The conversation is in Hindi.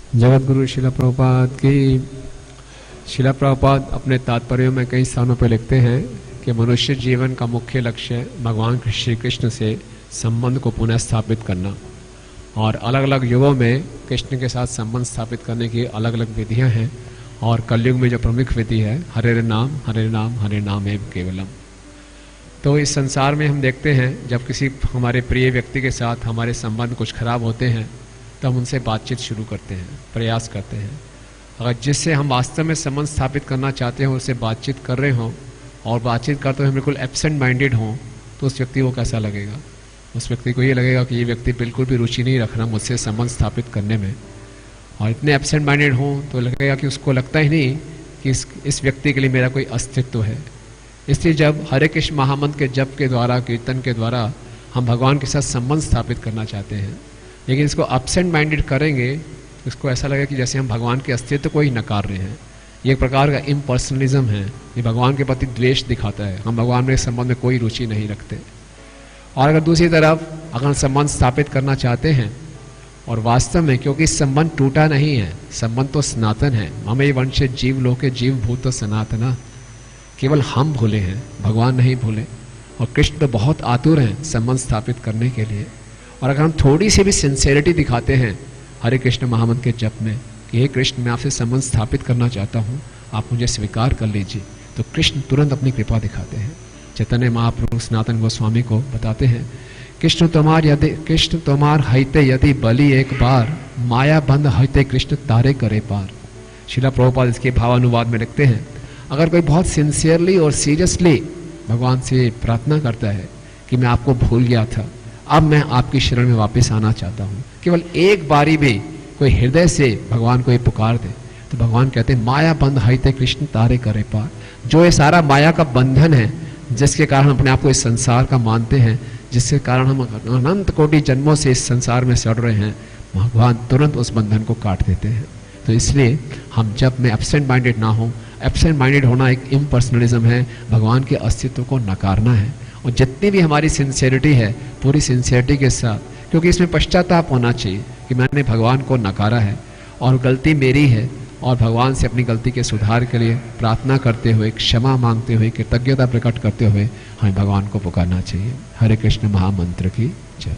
जगत गुरु शिला प्रभुपाद की। शिला प्रभुपाद अपने तात्पर्यों में कई स्थानों पर लिखते हैं कि मनुष्य जीवन का मुख्य लक्ष्य भगवान श्री कृष्ण से संबंध को पुनः स्थापित करना, और अलग अलग युगों में कृष्ण के साथ संबंध स्थापित करने की अलग अलग विधियां हैं। और कलयुग में जो प्रमुख विधि है हरे नाम हरे नाम एवं केवलम। तो इस संसार में हम देखते हैं जब किसी हमारे प्रिय व्यक्ति के साथ हमारे संबंध कुछ खराब होते हैं तो हम उनसे बातचीत शुरू करते हैं, प्रयास करते हैं। अगर जिससे हम वास्तव में संबंध स्थापित करना चाहते हो उससे बातचीत कर रहे हों और बातचीत करते हुए बिल्कुल एब्सेंट माइंडेड हों तो उस व्यक्ति को कैसा लगेगा? उस व्यक्ति को ये लगेगा कि ये व्यक्ति बिल्कुल भी रुचि नहीं रख रहा मुझसे संबंध स्थापित करने में। और इतने एब्सेंट माइंडेड हों तो लगेगा कि उसको लगता ही नहीं कि इस व्यक्ति के लिए मेरा कोई अस्तित्व है। इसलिए जब हरे कृष्ण महामंत्र के जप के द्वारा, कीर्तन के द्वारा हम भगवान के साथ संबंध स्थापित करना चाहते हैं, लेकिन इसको एब्सेंट माइंडेड करेंगे तो इसको ऐसा लगेगा कि जैसे हम भगवान के अस्तित्व को ही नकार रहे हैं। ये एक प्रकार का इम्पर्सनलिज्म है, ये भगवान के प्रति द्वेष दिखाता है। हम भगवान में संबंध में कोई रुचि नहीं रखते। और अगर दूसरी तरफ अगर संबंध स्थापित करना चाहते हैं और वास्तव में, क्योंकि संबंध टूटा नहीं है, संबंध तो सनातन है। हमें वंश जीव लोके जीव भूत तो सनातना, केवल हम भूले हैं, भगवान नहीं भूले। और कृष्ण तो बहुत आतुर हैं संबंध स्थापित करने के लिए। और अगर हम थोड़ी सी भी सिंसेरिटी दिखाते हैं हरे कृष्ण महामंत्र के जप में कि हे कृष्ण मैं आपसे संबंध स्थापित करना चाहता हूँ, आप मुझे स्वीकार कर लीजिए, तो कृष्ण तुरंत अपनी कृपा दिखाते हैं। चैतन्य महाप्रभु सनातन गोस्वामी को बताते हैं, कृष्ण तुम्हार हईते यदि बलि एक बार, माया बंद हईते कृष्ण तारे करे पार। श्रीला प्रभुपाद इसके भावानुवाद में लिखते हैं, अगर कोई बहुत सिंसियरली और सीरियसली भगवान से प्रार्थना करता है कि मैं आपको भूल गया था, अब मैं आपकी शरण में वापस आना चाहता हूँ, केवल एक बारी भी कोई हृदय से भगवान को ये पुकार दे, तो भगवान कहते हैं माया बंध हईते कृष्ण तारे करे पार। जो ये सारा माया का बंधन है जिसके कारण हम अपने आप को इस संसार का मानते हैं, जिसके कारण हम अनंत कोटि जन्मों से इस संसार में सड़ रहे हैं, भगवान तुरंत उस बंधन को काट देते हैं। तो इसलिए हम जब में एब्सेंट माइंडेड ना हो, एब्सेंट माइंडेड होना एक इम्पर्सनलिज्म है, भगवान के अस्तित्व को नकारना है। और जितनी भी हमारी सिंसियरिटी है पूरी सिंसियरिटी के साथ, क्योंकि इसमें पश्चाताप होना चाहिए कि मैंने भगवान को नकारा है और गलती मेरी है, और भगवान से अपनी गलती के सुधार के लिए प्रार्थना करते हुए, क्षमा मांगते हुए, कृतज्ञता प्रकट करते हुए हमें भगवान को पुकारना चाहिए। हरे कृष्ण महामंत्र की जय।